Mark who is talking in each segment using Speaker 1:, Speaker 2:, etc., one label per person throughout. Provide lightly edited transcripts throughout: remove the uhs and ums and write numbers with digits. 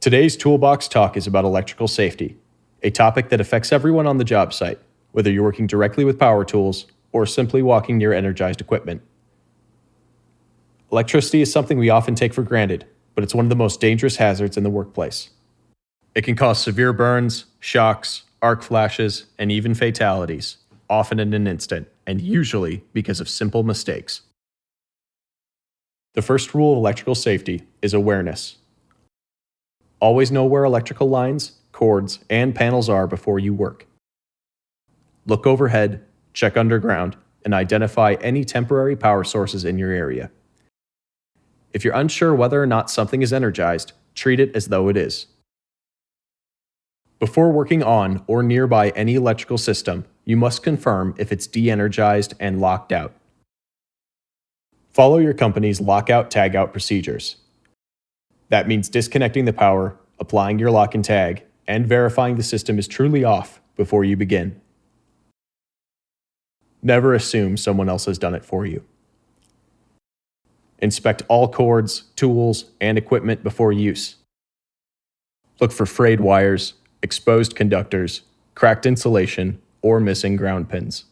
Speaker 1: Today's Toolbox talk is about electrical safety, a topic that affects everyone on the job site, whether you're working directly with power tools or simply walking near energized equipment. Electricity is something we often take for granted, but it's one of the most dangerous hazards in the workplace. It can cause severe burns, shocks, arc flashes, and even fatalities, often in an instant, and usually because of simple mistakes. The first rule of electrical safety is awareness. Always know where electrical lines, cords, and panels are before you work. Look overhead, check underground, and identify any temporary power sources in your area. If you're unsure whether or not something is energized, treat it as though it is. Before working on or nearby any electrical system, you must confirm if it's de-energized and locked out. Follow your company's lockout tagout procedures. That means disconnecting the power, applying your lock and tag, and verifying the system is truly off before you begin. Never assume someone else has done it for you. Inspect all cords, tools, and equipment before use. Look for frayed wires, exposed conductors, cracked insulation, or missing ground pins.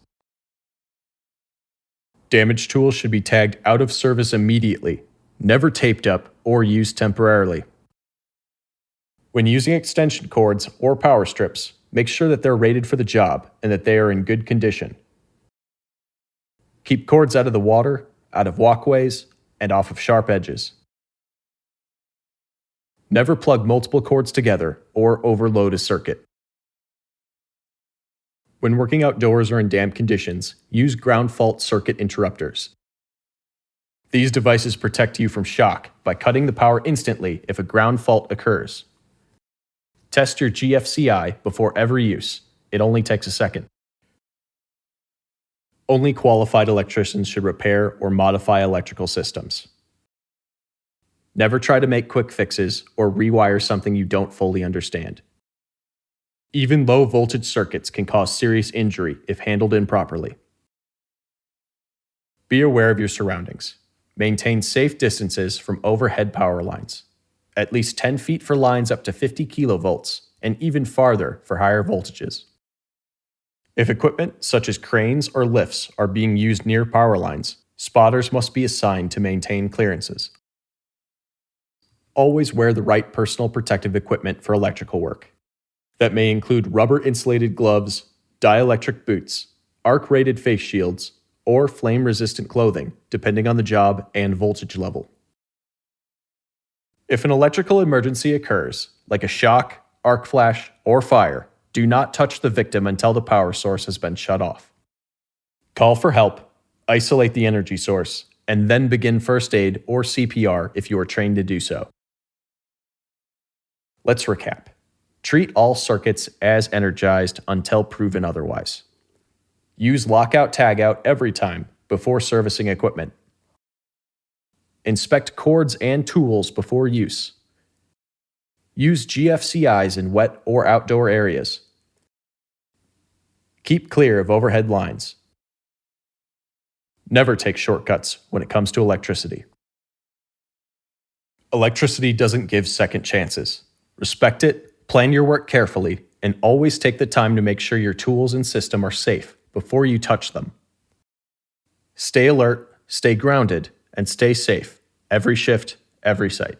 Speaker 1: Damaged tools should be tagged out of service immediately, never taped up or used temporarily. When using extension cords or power strips, make sure that they're rated for the job and that they are in good condition. Keep cords out of the water, out of walkways, and off of sharp edges. Never plug multiple cords together or overload a circuit. When working outdoors or in damp conditions, use ground fault circuit interrupters. These devices protect you from shock by cutting the power instantly if a ground fault occurs. Test your GFCI before every use. It only takes a second. Only qualified electricians should repair or modify electrical systems. Never try to make quick fixes or rewire something you don't fully understand. Even low voltage circuits can cause serious injury if handled improperly. Be aware of your surroundings. Maintain safe distances from overhead power lines. At least 10 feet for lines up to 50 kilovolts, and even farther for higher voltages. If equipment such as cranes or lifts are being used near power lines, spotters must be assigned to maintain clearances. Always wear the right personal protective equipment for electrical work. That may include rubber-insulated gloves, dielectric boots, arc-rated face shields, or flame-resistant clothing, depending on the job and voltage level. If an electrical emergency occurs, like a shock, arc flash, or fire, do not touch the victim until the power source has been shut off. Call for help, isolate the energy source, and then begin first aid or CPR if you are trained to do so. Let's recap. Treat all circuits as energized until proven otherwise. Use lockout tagout every time before servicing equipment. Inspect cords and tools before use. Use GFCIs in wet or outdoor areas. Keep clear of overhead lines. Never take shortcuts when it comes to electricity. Electricity doesn't give second chances. Respect it, plan your work carefully, and always take the time to make sure your tools and system are safe before you touch them. Stay alert, stay grounded, and stay safe every shift, every site.